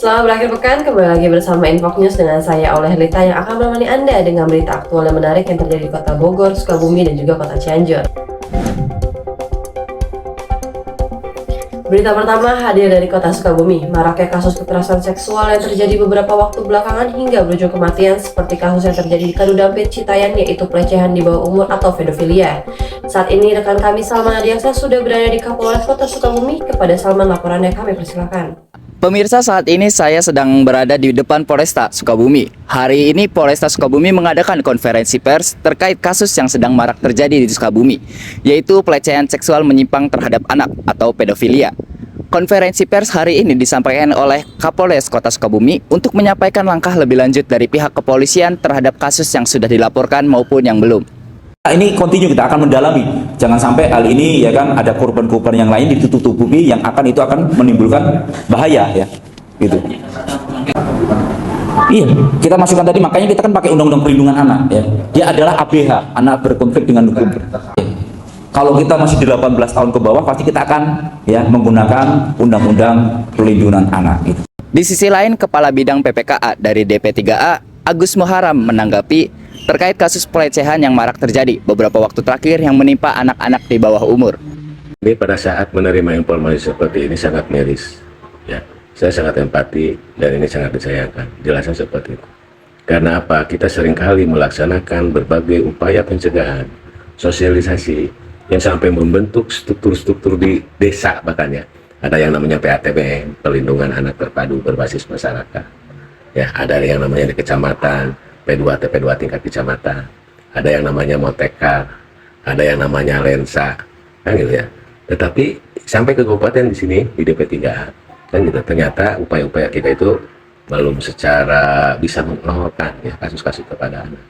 Selamat berakhir pekan, kembali lagi bersama Infok News dengan saya Oleh Lita yang akan menemani Anda dengan berita aktual dan menarik yang terjadi di Kota Bogor, Sukabumi, dan juga Kota Cianjur. Berita pertama hadir dari Kota Sukabumi. Maraknya kasus kekerasan seksual yang terjadi beberapa waktu belakangan hingga berujung kematian seperti kasus yang terjadi di Kadudampit, Citayan, yaitu pelecehan di bawah umur atau pedofilia. Saat ini rekan kami Salman Adiaksa sudah berada di Kapolres Kota Sukabumi. Kepada Salman laporannya kami persilakan. Pemirsa, saat ini saya sedang berada di depan Polresta Sukabumi. Hari ini Polresta Sukabumi mengadakan konferensi pers terkait kasus yang sedang marak terjadi di Sukabumi, yaitu pelecehan seksual menyimpang terhadap anak atau pedofilia. Konferensi pers hari ini disampaikan oleh Kapolres Kota Sukabumi untuk menyampaikan langkah lebih lanjut dari pihak kepolisian terhadap kasus yang sudah dilaporkan maupun yang belum. Ini kontinu, kita akan mendalami, jangan sampai hal ini ya kan ada korban-korban yang lain ditutup-tutupi yang itu akan menimbulkan bahaya ya gitu. Iya, kita masukkan tadi, makanya kita kan pakai undang-undang perlindungan anak ya. Dia adalah ABH, anak berkonflik dengan hukum. Kalau kita masih 18 tahun ke bawah pasti kita akan ya menggunakan undang-undang perlindungan anak gitu. Di sisi lain, Kepala Bidang PPKA dari DP3A, Agus Muharam, menanggapi terkait kasus pelecehan yang marak terjadi beberapa waktu terakhir yang menimpa anak-anak di bawah umur. Ini pada saat menerima informasi seperti ini sangat miris, ya. Saya sangat empati dan ini sangat disayangkan. Jelasnya seperti itu. Karena apa? Kita seringkali melaksanakan berbagai upaya pencegahan, sosialisasi yang sampai membentuk struktur-struktur di desa bahkan ya. Ada yang namanya PATB, Perlindungan Anak Terpadu Berbasis Masyarakat. Ya, ada yang namanya di kecamatan, P2 TP2 tingkat kecamatan, ada yang namanya Moteka, ada yang namanya Lensa, kan gitu ya. Tetapi sampai ke kabupaten di sini di DP3A, kan gitu, ternyata upaya-upaya kita itu belum secara bisa menolakkan ya kasus-kasus kepada anak.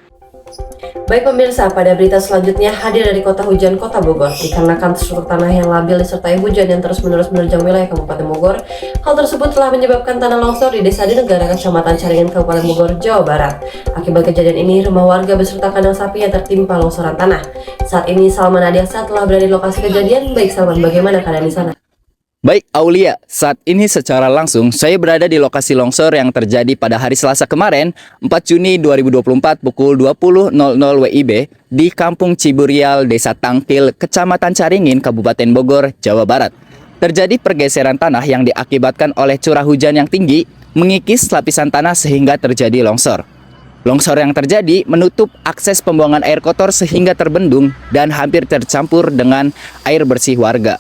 Baik pemirsa, pada berita selanjutnya hadir dari Kota Hujan Kota Bogor. Dikarenakan struktur tanah yang labil disertai hujan yang terus-menerus menerjang wilayah Kabupaten Bogor, hal tersebut telah menyebabkan tanah longsor di Desa Dinegara, Kecamatan Caringin, Kabupaten Bogor, Jawa Barat. Akibat kejadian ini, rumah warga beserta kandang sapi yang tertimpa longsoran tanah. Saat ini Salman Adiaksa telah berada di lokasi kejadian. Baik Salman, bagaimana keadaan di sana? Baik Aulia, saat ini secara langsung saya berada di lokasi longsor yang terjadi pada hari Selasa kemarin, 4 Juni 2024 pukul 20.00 WIB di Kampung Ciburial, Desa Tangkil, Kecamatan Caringin, Kabupaten Bogor, Jawa Barat. Terjadi pergeseran tanah yang diakibatkan oleh curah hujan yang tinggi, mengikis lapisan tanah sehingga terjadi longsor. Longsor yang terjadi menutup akses pembuangan air kotor sehingga terbendung dan hampir tercampur dengan air bersih warga.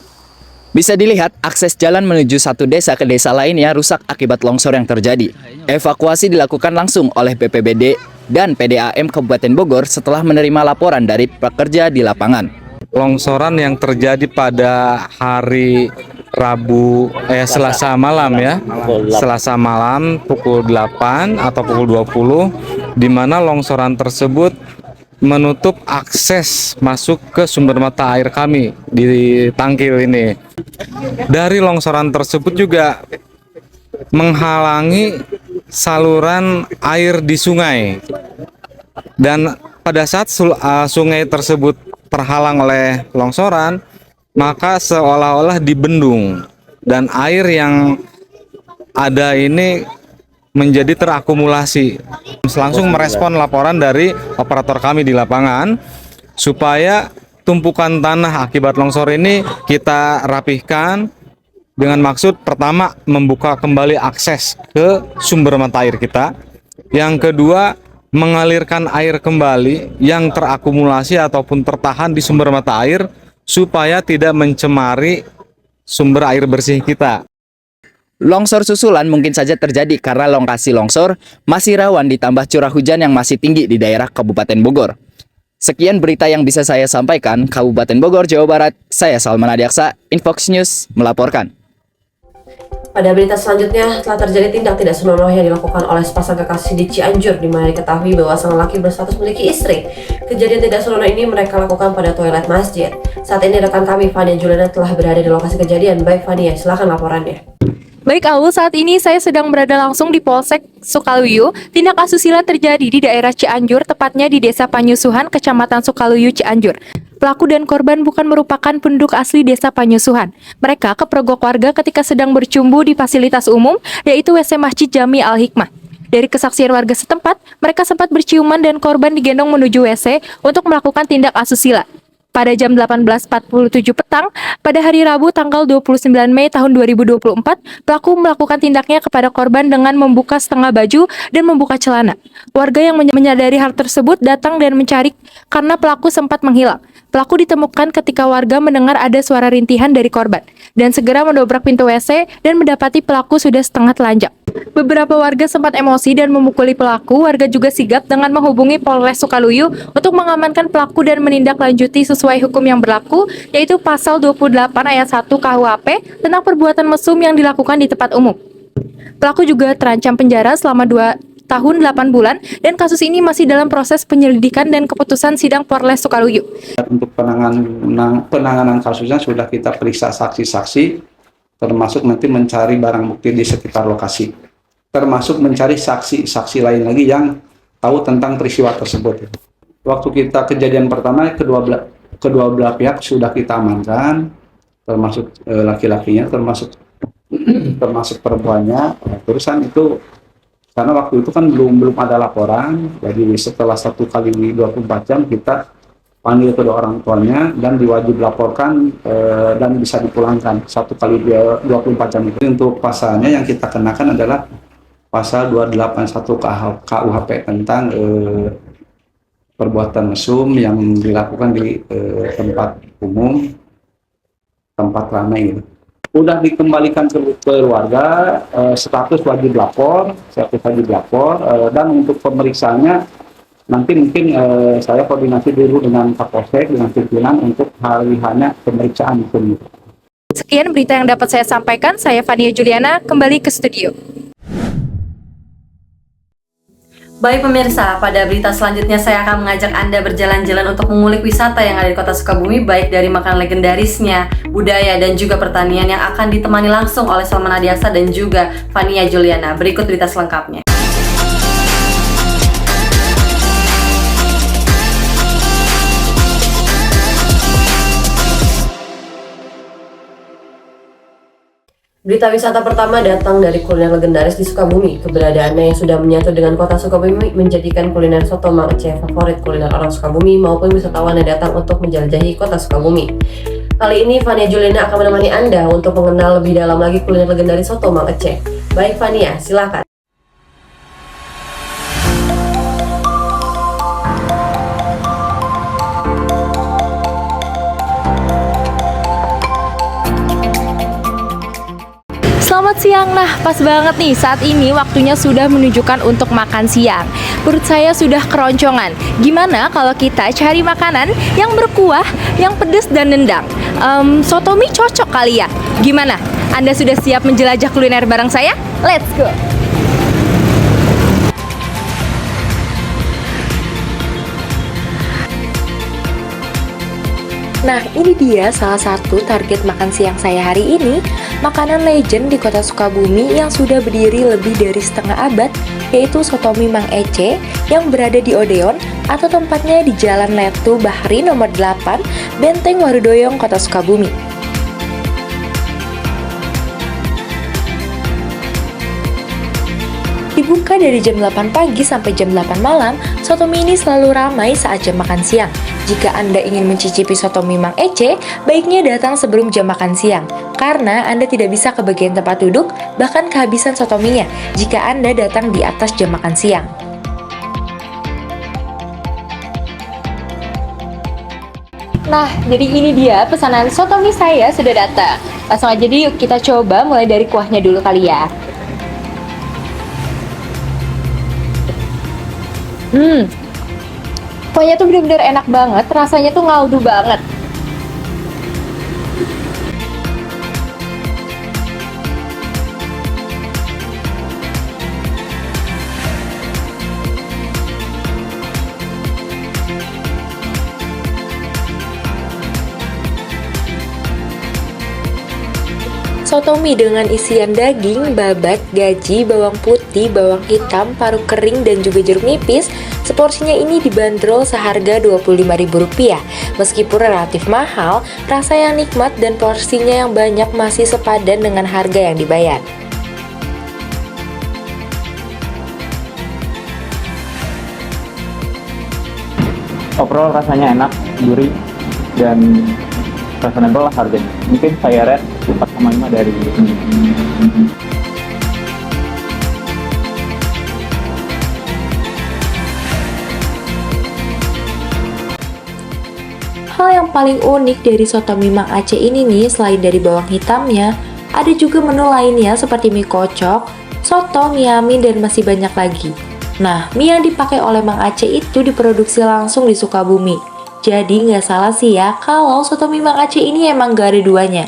Bisa dilihat, akses jalan menuju satu desa ke desa lainnya rusak akibat longsor yang terjadi. Evakuasi dilakukan langsung oleh BPBD dan PDAM Kabupaten Bogor setelah menerima laporan dari pekerja di lapangan. Longsoran yang terjadi pada hari Selasa malam ya. Selasa malam pukul 8 atau pukul 20, di mana longsoran tersebut menutup akses masuk ke sumber mata air kami di Tangkil ini. Dari longsoran tersebut juga menghalangi saluran air di sungai. Dan pada saat sungai tersebut terhalang oleh longsoran, maka seolah-olah dibendung dan air yang ada ini menjadi terakumulasi. Langsung merespon laporan dari operator kami di lapangan supaya tumpukan tanah akibat longsor ini kita rapihkan dengan maksud pertama membuka kembali akses ke sumber mata air kita. Yang kedua, mengalirkan air kembali yang terakumulasi ataupun tertahan di sumber mata air supaya tidak mencemari sumber air bersih kita. Longsor susulan mungkin saja terjadi karena lokasi longsor masih rawan ditambah curah hujan yang masih tinggi di daerah Kabupaten Bogor. Sekian berita yang bisa saya sampaikan, Kabupaten Bogor, Jawa Barat. Saya Salman Adiaksa, Infox News melaporkan. Pada berita selanjutnya, telah terjadi tindak tidak senonoh yang dilakukan oleh sepasang kekasih di Cianjur, di mana diketahui bahwa sang laki berstatus memiliki istri. Kejadian tidak senonoh ini mereka lakukan pada toilet masjid. Saat ini rekan kami Fania Juliana telah berada di lokasi kejadian. Baik Fania, silakan laporannya. Baik Aul, saat ini saya sedang berada langsung di Polsek Sukaluyu. Tindak asusila terjadi di daerah Cianjur, tepatnya di Desa Panyusuhan, Kecamatan Sukaluyu, Cianjur. Pelaku dan korban bukan merupakan penduduk asli desa Panyusuhan. Mereka kepergok warga ketika sedang bercumbu di fasilitas umum, yaitu WC Masjid Jami Al-Hikmah. Dari kesaksian warga setempat, mereka sempat berciuman dan korban digendong menuju WC untuk melakukan tindak asusila. Pada jam 18.47 petang, pada hari Rabu tanggal 29 Mei tahun 2024, pelaku melakukan tindaknya kepada korban dengan membuka setengah baju dan membuka celana. Warga yang menyadari hal tersebut datang dan mencari karena pelaku sempat menghilang. Pelaku ditemukan ketika warga mendengar ada suara rintihan dari korban dan segera mendobrak pintu WC dan mendapati pelaku sudah setengah telanjang. Beberapa warga sempat emosi dan memukuli pelaku. Warga juga sigap dengan menghubungi Polres Sukaluyu untuk mengamankan pelaku dan menindaklanjuti sesuai hukum yang berlaku, yaitu pasal 28 ayat 1 KUHP tentang perbuatan mesum yang dilakukan di tempat umum. Pelaku juga terancam penjara selama 2 tahun 8 bulan dan kasus ini masih dalam proses penyelidikan dan keputusan sidang Polres Sukaluyu. Untuk penanganan kasusnya sudah kita periksa saksi-saksi, termasuk nanti mencari barang bukti di sekitar lokasi, termasuk mencari saksi-saksi lain lagi yang tahu tentang peristiwa tersebut. Waktu kita kejadian pertama, kedua belah pihak sudah kita amankan, termasuk laki-lakinya, termasuk perempuannya. Terusan itu karena waktu itu kan belum ada laporan, jadi setelah 1 kali 24 jam kita panggil kedua orang tuanya dan diwajib laporkan dan bisa dipulangkan 1 kali 24 jam itu. Untuk pasalnya yang kita kenakan adalah pasal 281 KUHP tentang perbuatan mesum yang dilakukan di tempat umum, tempat ramai gitu. Udah dikembalikan ke keluarga, status wajib lapor, dan untuk pemeriksaannya nanti mungkin saya koordinasi dulu dengan Kapolsek, dengan pimpinan untuk hari-hanya pemeriksaan itu. Sekian berita yang dapat saya sampaikan. Saya Fania Juliana, kembali ke studio. Baik pemirsa, pada berita selanjutnya saya akan mengajak Anda berjalan-jalan untuk mengulik wisata yang ada di kota Sukabumi, baik dari makanan legendarisnya, budaya, dan juga pertanian yang akan ditemani langsung oleh Salman Adiaksa dan juga Fania Juliana. Berikut berita selengkapnya. Berita wisata pertama datang dari kuliner legendaris di Sukabumi. Keberadaannya yang sudah menyatu dengan kota Sukabumi menjadikan kuliner soto Mang Ece favorit kuliner orang Sukabumi maupun wisatawan yang datang untuk menjelajahi kota Sukabumi. Kali ini Fania Juliana akan menemani Anda untuk mengenal lebih dalam lagi kuliner legendaris soto Mang Ece. Baik Fania, silakan. Selamat siang, nah pas banget nih saat ini waktunya sudah menunjukkan untuk makan siang. Perut saya sudah keroncongan. Gimana kalau kita cari makanan yang berkuah, yang pedas dan nendang? Soto mie cocok kali ya? Gimana? Anda sudah siap menjelajah kuliner bareng saya? Let's go! Nah, ini dia salah satu target makan siang saya hari ini, makanan legend di kota Sukabumi yang sudah berdiri lebih dari setengah abad, yaitu soto mie Mang Ece yang berada di Odeon atau tempatnya di Jalan Letu Bahri nomor 8, Benteng Warudoyong, kota Sukabumi. Dibuka dari jam 8 pagi sampai jam 8 malam, soto mie ini selalu ramai saat jam makan siang. Jika Anda ingin mencicipi soto mie Mang Ece, baiknya datang sebelum jam makan siang, karena Anda tidak bisa ke bagian tempat duduk, bahkan kehabisan soto mie-nya jika Anda datang di atas jam makan siang. Nah, jadi ini dia pesanan soto mie saya sudah datang. Langsung aja yuk kita coba mulai dari kuahnya dulu kali ya. Kuahnya tuh bener-bener enak banget, rasanya tuh ngaldu banget. Soto mie dengan isian daging, babat, gaji, bawang putih, bawang hitam, paru kering, dan juga jeruk nipis. Seporsinya ini dibanderol seharga Rp25.000. Meskipun relatif mahal, rasa yang nikmat dan porsinya yang banyak masih sepadan dengan harga yang dibayar. Overall rasanya enak, gurih, dan reasonable lah harganya. Mungkin saya rate 4,5 dari ini. Hal yang paling unik dari soto mie Mang Aceh ini nih, selain dari bawang hitamnya, ada juga menu lainnya seperti mie kocok, soto, mie amin, dan masih banyak lagi. Nah, mie yang dipakai oleh Mang Aceh itu diproduksi langsung di Sukabumi. Jadi nggak salah sih ya kalau soto mie Mang Aceh ini emang gak ada duanya.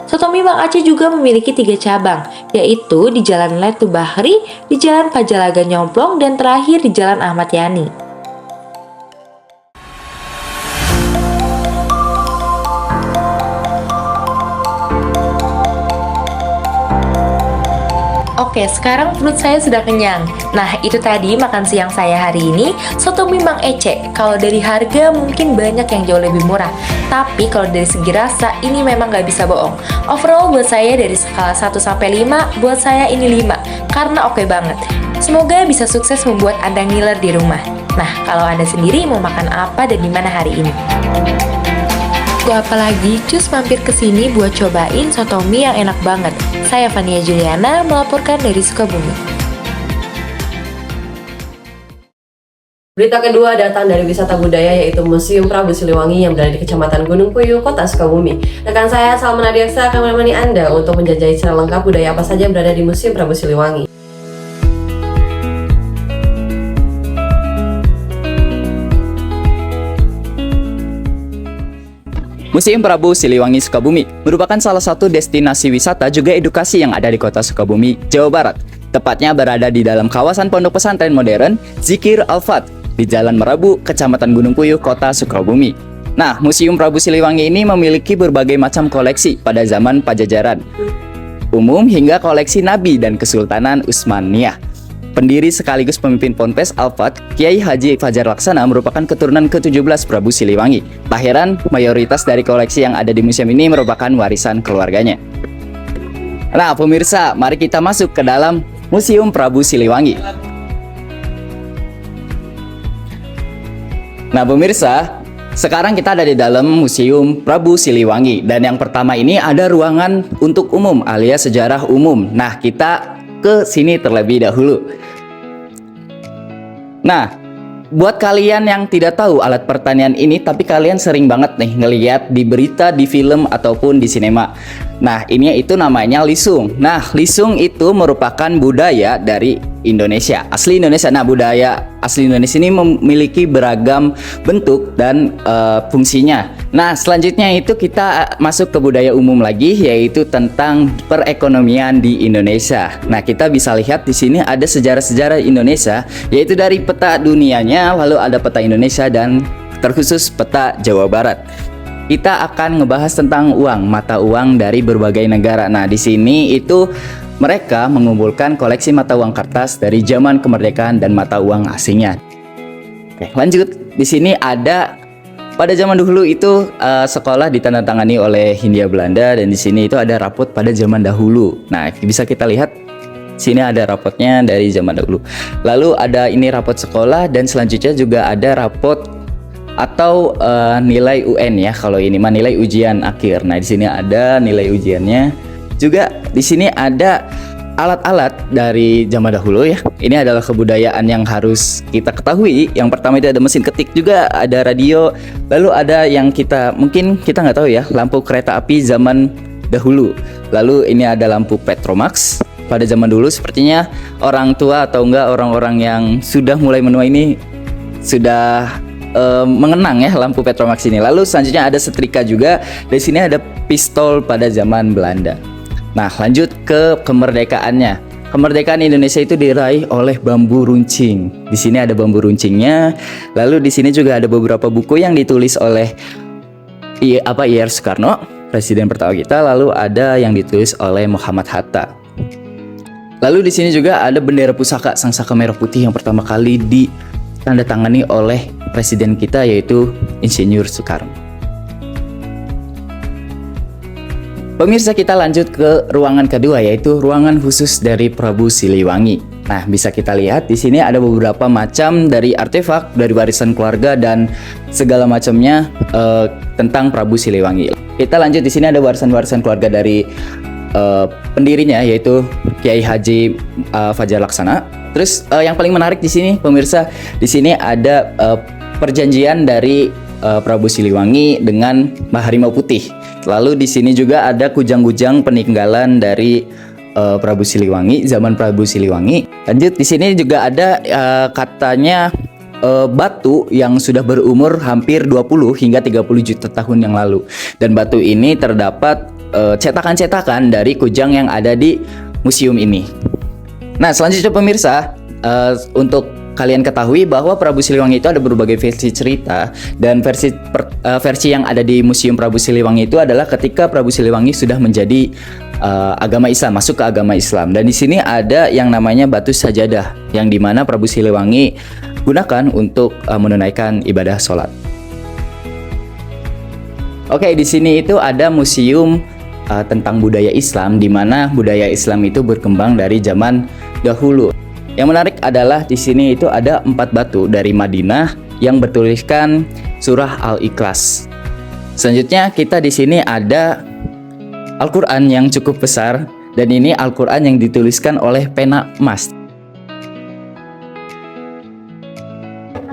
Soto mie Mang Aceh juga memiliki 3 cabang, yaitu di Jalan Letu Bahri, di Jalan Pajalaga Nyomplong, dan terakhir di Jalan Ahmad Yani. Oke, sekarang perut saya sudah kenyang. Nah, itu tadi makan siang saya hari ini, soto mie Mang Ece. Kalau dari harga mungkin banyak yang jauh lebih murah, tapi kalau dari segi rasa ini memang nggak bisa bohong. Overall buat saya dari skala 1-5, buat saya ini 5, karena oke banget. Semoga bisa sukses membuat Anda ngiler di rumah. Nah, kalau Anda sendiri mau makan apa dan di mana hari ini? Tunggu apa lagi? Cus mampir ke sini buat cobain soto mie yang enak banget. Saya Fania Juliana melaporkan dari Sukabumi. Berita kedua datang dari wisata budaya yaitu Museum Prabu Siliwangi yang berada di Kecamatan Gunung Puyuh, Kota Sukabumi. Rekan saya Salman Adiaksa akan menemani Anda untuk menjajah secara lengkap budaya apa saja yang berada di Museum Prabu Siliwangi. Museum Prabu Siliwangi Sukabumi merupakan salah satu destinasi wisata juga edukasi yang ada di Kota Sukabumi, Jawa Barat. Tepatnya berada di dalam kawasan Pondok Pesantren Modern Zikir Al-Fat di Jalan Merabu, Kecamatan Gunung Puyuh, Kota Sukabumi. Nah, Museum Prabu Siliwangi ini memiliki berbagai macam koleksi pada zaman Pajajaran umum hingga koleksi Nabi dan Kesultanan Utsmaniyah. Pendiri sekaligus pemimpin Ponpes Al-Fat, Kiai Haji Fajar Laksana merupakan keturunan ke-17 Prabu Siliwangi. Lahiran mayoritas dari koleksi yang ada di museum ini merupakan warisan keluarganya. Nah, pemirsa, mari kita masuk ke dalam Museum Prabu Siliwangi. Nah, pemirsa, sekarang kita ada di dalam Museum Prabu Siliwangi. Dan yang pertama ini ada ruangan untuk umum alias sejarah umum. Nah, kita ke sini terlebih dahulu. Nah, buat kalian yang tidak tahu alat pertanian ini, tapi kalian sering banget nih ngelihat di berita, di film, ataupun di sinema. Nah, ini itu namanya lisung. Nah, lisung itu merupakan budaya dari Indonesia, asli Indonesia. Nah, budaya asli Indonesia ini memiliki beragam bentuk dan fungsinya. Nah, selanjutnya itu kita masuk ke budaya umum lagi, yaitu tentang perekonomian di Indonesia. Nah, kita bisa lihat di sini ada sejarah-sejarah Indonesia, yaitu dari peta dunianya, lalu ada peta Indonesia dan terkhusus peta Jawa Barat. Kita akan ngebahas tentang uang, mata uang dari berbagai negara. Nah, di sini itu mereka mengumpulkan koleksi mata uang kertas dari zaman kemerdekaan dan mata uang asingnya. Oke, lanjut. Di sini ada pada zaman dahulu itu sekolah ditandatangani oleh Hindia Belanda, dan di sini itu ada rapot pada zaman dahulu. Nah, bisa kita lihat sini ada rapotnya dari zaman dahulu. Lalu ada ini rapot sekolah, dan selanjutnya juga ada rapot atau nilai UN ya. Kalau ini mah nilai ujian akhir. Nah, di sini ada nilai ujiannya. Juga di sini ada alat-alat dari zaman dahulu ya. Ini adalah kebudayaan yang harus kita ketahui. Yang pertama itu ada mesin ketik, juga ada radio. Lalu ada yang mungkin kita nggak tahu ya, lampu kereta api zaman dahulu. Lalu ini ada lampu Petromax pada zaman dulu. Sepertinya orang tua atau enggak orang-orang yang sudah mulai menua ini sudah mengenang ya lampu Petromax ini. Lalu selanjutnya ada setrika juga. Di sini ada pistol pada zaman Belanda. Nah, lanjut ke kemerdekaannya. Kemerdekaan Indonesia itu diraih oleh bambu runcing. Di sini ada bambu runcingnya. Lalu di sini juga ada beberapa buku yang ditulis oleh I.R. Soekarno. presiden pertama kita, lalu ada yang ditulis oleh Muhammad Hatta. Lalu di sini juga ada bendera pusaka Sang Saka Merah Putih yang pertama kali ditandatangani oleh presiden kita, yaitu Insinyur Soekarno. Pemirsa, kita lanjut ke ruangan kedua, yaitu ruangan khusus dari Prabu Siliwangi. Nah, bisa kita lihat di sini ada beberapa macam dari artefak dari warisan keluarga dan segala macamnya tentang Prabu Siliwangi. Kita lanjut, di sini ada warisan-warisan keluarga dari pendirinya, yaitu Kiai Haji Fajar Laksana. Terus yang paling menarik di sini, pemirsa, di sini ada perjanjian dari Prabu Siliwangi dengan Mbah Harimau Putih. Lalu di sini juga ada kujang-kujang peninggalan dari Prabu Siliwangi, zaman Prabu Siliwangi. Lanjut, di sini juga ada katanya batu yang sudah berumur hampir 20 hingga 30 juta tahun yang lalu. Dan batu ini terdapat cetakan-cetakan dari kujang yang ada di museum ini. Nah, selanjutnya pemirsa, untuk kalian ketahui bahwa Prabu Siliwangi itu ada berbagai versi cerita, dan versi yang ada di Museum Prabu Siliwangi itu adalah ketika Prabu Siliwangi sudah menjadi agama Islam, masuk ke agama Islam. Dan di sini ada yang namanya batu sajadah, yang dimana Prabu Siliwangi gunakan untuk menunaikan ibadah sholat. Oke, di sini itu ada museum tentang budaya Islam, di mana budaya Islam itu berkembang dari zaman dahulu. Yang menarik adalah di sini itu ada 4 batu dari Madinah yang bertuliskan surah Al-Ikhlas. Selanjutnya kita di sini ada Al-Quran yang cukup besar, dan ini Al-Quran yang dituliskan oleh pena emas.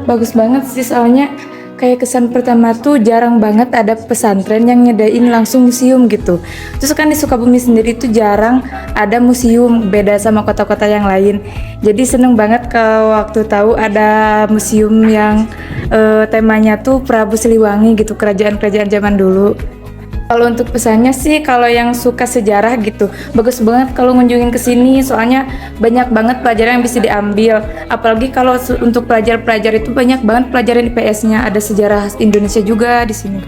Bagus banget sih, soalnya kayak kesan pertama tuh jarang banget ada pesantren yang nyedain langsung museum gitu. Terus kan di Sukabumi sendiri tuh jarang ada museum, beda sama kota-kota yang lain. Jadi seneng banget kalau waktu tahu ada museum yang temanya tuh Prabu Siliwangi gitu, kerajaan-kerajaan zaman dulu. Kalau untuk pesannya sih, kalau yang suka sejarah gitu, bagus banget kalau ngunjungin ke sini, soalnya banyak banget pelajaran yang bisa diambil. Apalagi kalau untuk pelajar-pelajar itu banyak banget pelajaran IPS-nya, ada sejarah Indonesia juga di sini.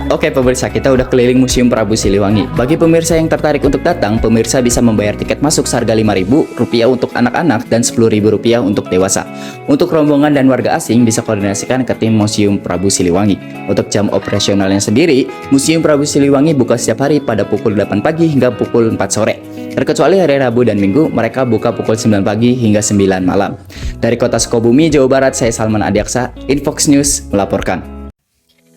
Oke pemirsa, kita udah keliling Museum Prabu Siliwangi. Bagi pemirsa yang tertarik untuk datang, pemirsa bisa membayar tiket masuk seharga Rp5.000 untuk anak-anak dan Rp10.000 untuk dewasa. Untuk rombongan dan warga asing bisa koordinasikan ke tim Museum Prabu Siliwangi. Untuk jam operasionalnya sendiri, Museum Prabu Siliwangi buka setiap hari pada pukul 8 pagi hingga pukul 4 sore. Terkecuali hari Rabu dan Minggu, mereka buka pukul 9 pagi hingga 9 malam. Dari kota Sukabumi, Jawa Barat, saya Salman Adiaksa, Infox News melaporkan.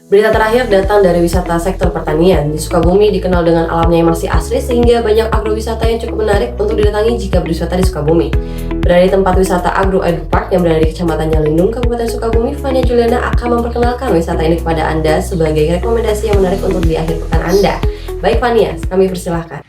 Berita terakhir datang dari wisata sektor pertanian. Di Sukabumi dikenal dengan alamnya yang masih asri, sehingga banyak agrowisata yang cukup menarik untuk didatangi jika berwisata di Sukabumi. Berada di tempat wisata Agro Edu Park yang berada di Kecamatan Nyalindung, Kabupaten Sukabumi, Fania Juliana akan memperkenalkan wisata ini kepada Anda sebagai rekomendasi yang menarik untuk di akhir pekan Anda. Baik Fania, kami persilahkan.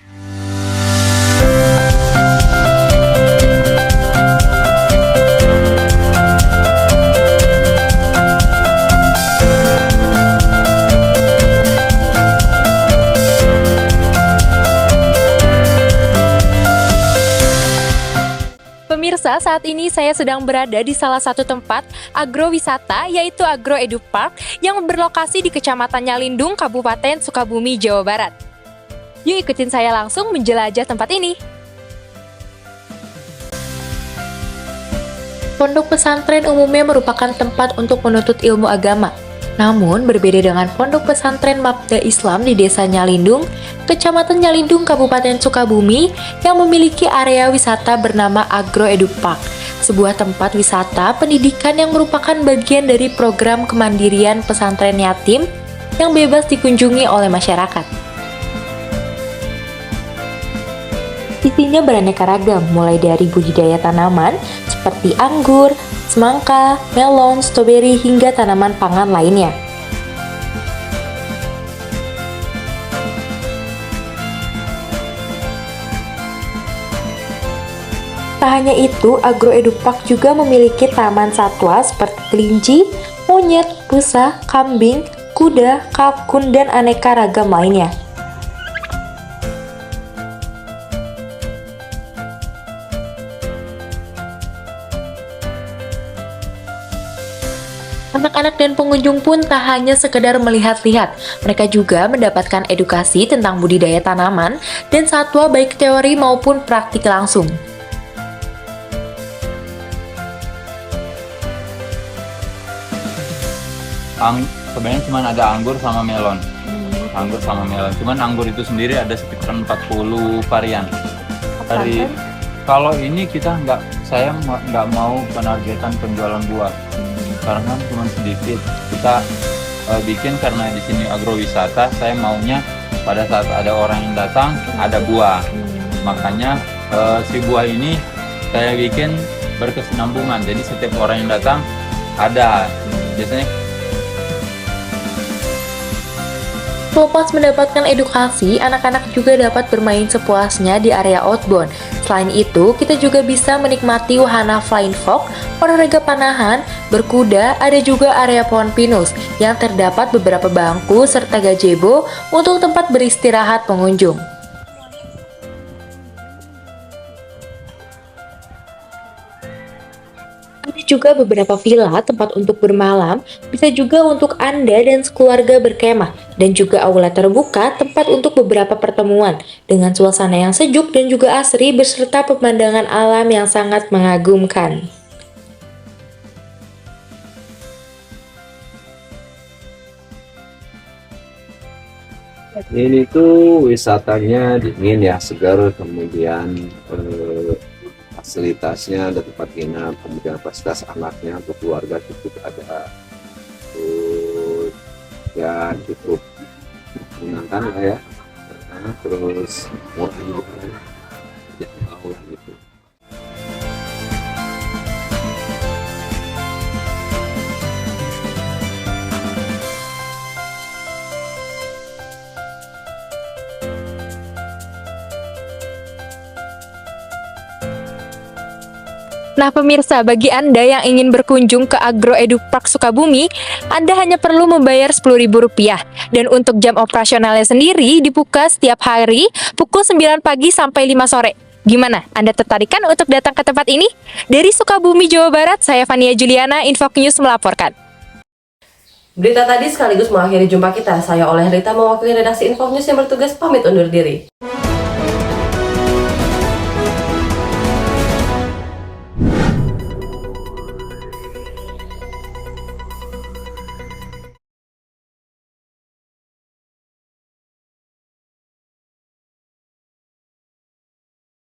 Pemirsa, saat ini saya sedang berada di salah satu tempat agrowisata, yaitu Agro Edu Park yang berlokasi di Kecamatan Nyalindung, Kabupaten Sukabumi, Jawa Barat. Yuk ikutin saya langsung menjelajah tempat ini. Pondok pesantren umumnya merupakan tempat untuk menuntut ilmu agama. Namun, berbeda dengan pondok pesantren Mabda Islam di Desa Nyalindung, Kecamatan Nyalindung, Kabupaten Sukabumi, yang memiliki area wisata bernama Agro Edu Park, sebuah tempat wisata pendidikan yang merupakan bagian dari program kemandirian pesantren yatim yang bebas dikunjungi oleh masyarakat. Isinya beraneka ragam, mulai dari budidaya tanaman seperti anggur, semangka, melon, stroberi, hingga tanaman pangan lainnya. Tak hanya itu, Agro Edu Park juga memiliki taman satwa seperti kelinci, monyet, rusa, kambing, kuda, kalkun, dan aneka ragam lainnya. Anak-anak dan pengunjung pun tak hanya sekedar melihat-lihat, mereka juga mendapatkan edukasi tentang budidaya tanaman dan satwa baik teori maupun praktik langsung. Sebenarnya cuma ada anggur sama melon. Anggur sama melon. Cuman anggur itu sendiri ada sekitar 40 varian. Kalau ini kita saya nggak mau menargetkan penjualan buah. Karena cuma sedikit. Kita bikin karena di sini agrowisata, saya maunya pada saat ada orang yang datang ada buah. Makanya si buah ini saya bikin berkesinambungan. Jadi setiap orang yang datang ada. Biasanya Selepas mendapatkan edukasi, anak-anak juga dapat bermain sepuasnya di area outbound. Selain itu, kita juga bisa menikmati wahana flying fox, olahraga panahan, berkuda, ada juga area pohon pinus yang terdapat beberapa bangku serta gazebo untuk tempat beristirahat pengunjung. Ada juga beberapa villa tempat untuk bermalam, bisa juga untuk Anda dan sekeluarga berkemah, dan juga aula terbuka tempat untuk beberapa pertemuan, dengan suasana yang sejuk dan juga asri beserta pemandangan alam yang sangat mengagumkan. Ini tuh wisatanya dingin ya, segar, kemudian fasilitasnya ada tempat nginap, kemudian fasilitas anaknya untuk keluarga cukup ada, ya cukup menyenangkan lah ya, terus murah juga, jauh gitu. Nah pemirsa, bagi Anda yang ingin berkunjung ke Agro Edu Park Sukabumi, Anda hanya perlu membayar Rp10.000. Dan untuk jam operasionalnya sendiri dibuka setiap hari pukul 9 pagi sampai 5 sore. Gimana? Anda tertarik kan untuk datang ke tempat ini? Dari Sukabumi, Jawa Barat, saya Fania Juliana, Infok News melaporkan. Berita tadi sekaligus mengakhiri jumpa kita. Saya Oleh Rita mewakili redaksi Infok News yang bertugas pamit undur diri.